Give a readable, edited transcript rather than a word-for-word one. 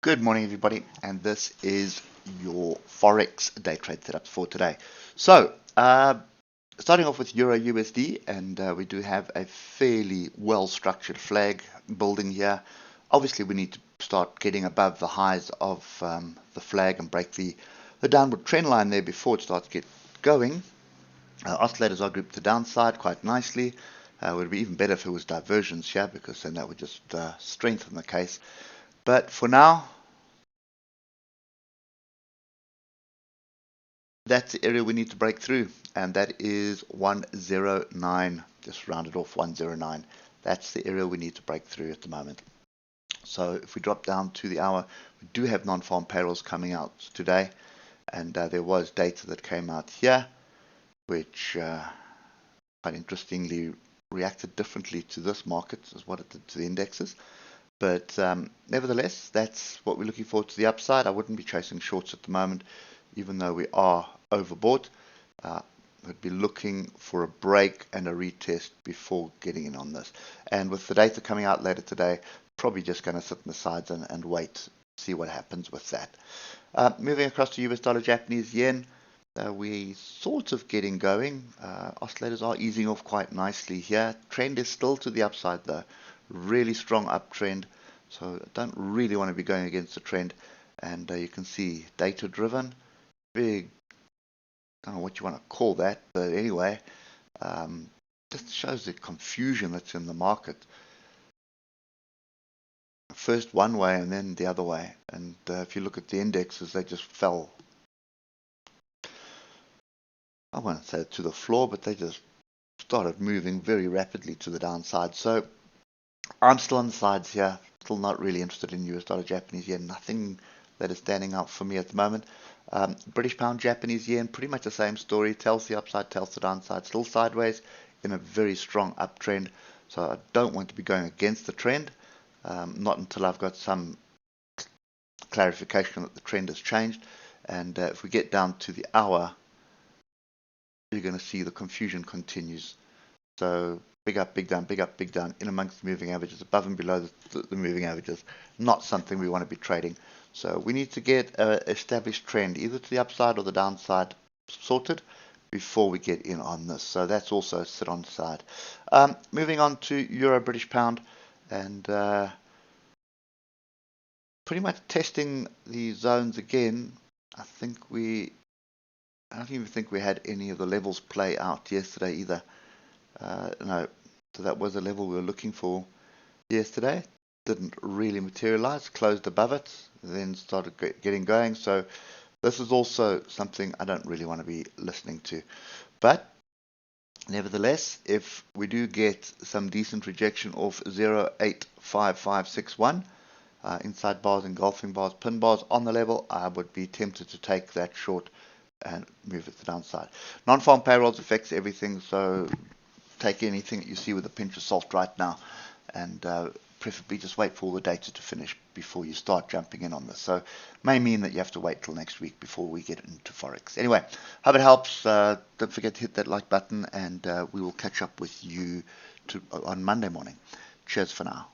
Good morning, everybody, and this is your Forex day trade setup for today. So, starting off with Euro USD, and we do have a fairly well-structured flag building here. Obviously, we need to start getting above the highs of the flag and break the downward trend line there before it starts to get going. Oscillators are grouped to downside quite nicely. It would be even better if it was divergence here, because then that would just strengthen the case. But for now, that's the area we need to break through, and that is 109. Just rounded off 109. That's the area we need to break through at the moment. So if we drop down to the hour, we do have non-farm payrolls coming out today, and there was data that came out here, which quite interestingly reacted differently to this market as what it did to the indexes. But nevertheless, that's what we're looking for to the upside. I wouldn't be chasing shorts at the moment, even though we are overbought. I'd be looking for a break and a retest before getting in on this. And with the data coming out later today, probably just going to sit on the sides and wait, see what happens with that. Moving across to US dollar Japanese yen, we sort of getting going. Oscillators are easing off quite nicely here. Trend is still to the upside though. Really strong uptrend, so I don't really want to be going against the trend. And you can see data driven, big, I don't know what you want to call that, but anyway, just shows the confusion that's in the market. First one way and then the other way, and if you look at the indexes, they just fell, I won't say to the floor, but they just started moving very rapidly to the downside. So I'm still on the sides here, still not really interested in US dollar Japanese yen. Nothing that is standing out for me at the moment. British pound Japanese yen, pretty much the same story. Tells the upside, tells the downside. Still sideways in a very strong uptrend. So I don't want to be going against the trend. Not until I've got some clarification that the trend has changed. And if we get down to the hour, you're going to see the confusion continues. So big up, big down, big up, big down, in amongst the moving averages, above and below the moving averages. Not something we want to be trading. So we need to get an established trend, either to the upside or the downside, sorted before we get in on this. So that's also sit on the side. Moving on to Euro British Pound, and pretty much testing the zones again. I don't even think we had any of the levels play out yesterday either. No, so that was a level we were looking for yesterday. Didn't really materialize, closed above it, then started getting going. So this is also something I don't really want to be listening to. But nevertheless, if we do get some decent rejection off 0.85561, inside bars, engulfing bars, pin bars on the level, I would be tempted to take that short and move it to the downside. Non-farm payrolls affects everything, so take anything that you see with a pinch of salt right now, and preferably just wait for all the data to finish before you start jumping in on this. So may mean that you have to wait till next week before we get into Forex. Anyway, hope it helps. Don't forget to hit that like button, and we will catch up with you on Monday morning. Cheers for now.